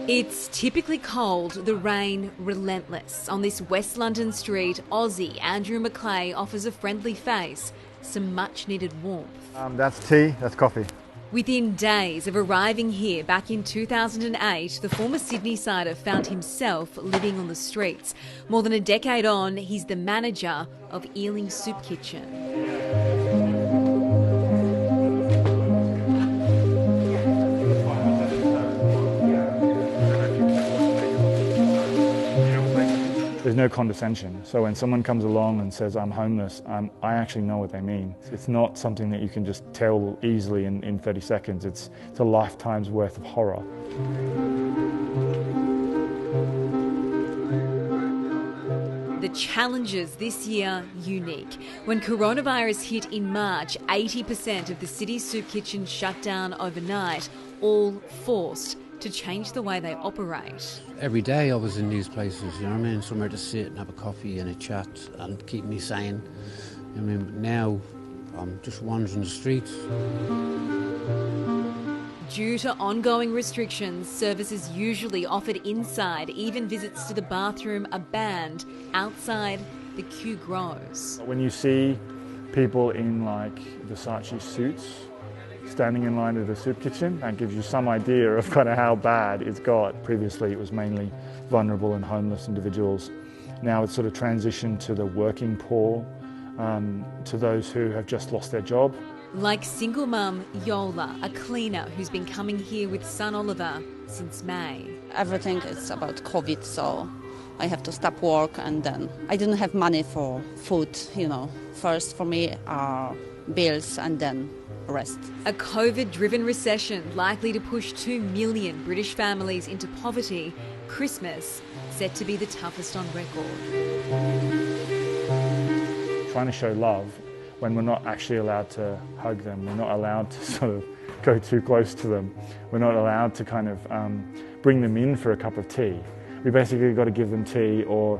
It's typically cold, the rain relentless. On this West London street, Aussie Andrew McClay offers a friendly face, some much needed warmth. That's tea, that's coffee. Within days of arriving here back in 2008, the former Sydney sider found himself living on the streets. More than a decade on, he's the manager of Ealing Soup Kitchen. There's no condescension. So when someone comes along and says, I'm homeless, I actually know what they mean. It's not something that you can just tell easily in 30 seconds. It's a lifetime's worth of horror. The challenges this year unique. When coronavirus hit in March, 80% of the city's soup kitchens shut down overnight, all forced to change the way they operate. Every day I was in these places, you know what I mean? Somewhere to sit and have a coffee and a chat and keep me sane. I mean, now I'm just wandering the streets. Due to ongoing restrictions, services usually offered inside, even visits to the bathroom are banned. Outside, the queue grows. When you see people in like Versace suits standing in line at the soup kitchen, that gives you some idea of kind of how bad it's got. Previously it was mainly vulnerable and homeless individuals. Now it's sort of transitioned to the working poor, to those who have just lost their job. Like single mum Yola, a cleaner who's been coming here with son Oliver since May. Everything is about COVID, so I have to stop work, and then I didn't have money for food, you know. First for me are bills and then rest. A COVID-driven recession likely to push 2 million British families into poverty. Christmas set to be the toughest on record. Trying to show love when we're not actually allowed to hug them, we're not allowed to sort of go too close to them, we're not allowed to kind of bring them in for a cup of tea. We basically got to give them tea or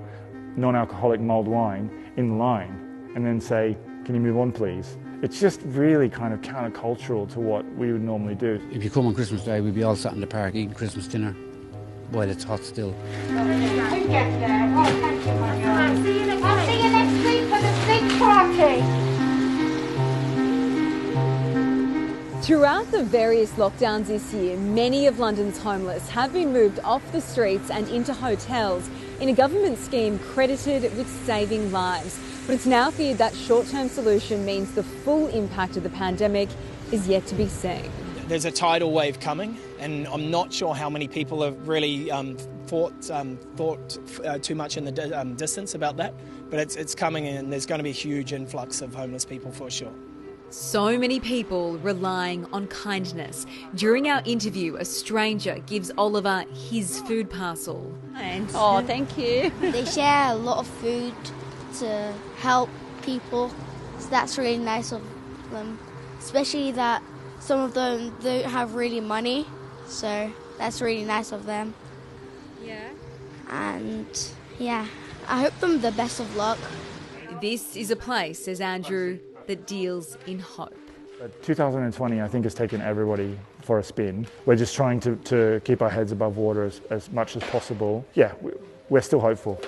non-alcoholic mulled wine in line and then say, can you move on please? It's just really kind of countercultural to what we would normally do. If you come on Christmas Day, we'd be all sat in the park eating Christmas dinner while it's hot still. I'll see you next week for the big party. Throughout the various lockdowns this year, many of London's homeless have been moved off the streets and into hotels in a government scheme credited with saving lives. But it's now feared that short-term solution means the full impact of the pandemic is yet to be seen. There's a tidal wave coming, and I'm not sure how many people have really thought too much in the distance about that. But it's coming, and there's going to be a huge influx of homeless people for sure. So many people relying on kindness. During our interview, a stranger gives Oliver his food parcel. Oh, thank you. They share a lot of food to help people, so that's really nice of them. Especially that some of them don't have really money, so that's really nice of them. Yeah. And yeah, I hope them the best of luck. This is a place, says Andrew, that deals in hope. 2020, I think, has taken everybody for a spin. We're just trying to keep our heads above water as much as possible. Yeah, we're still hopeful.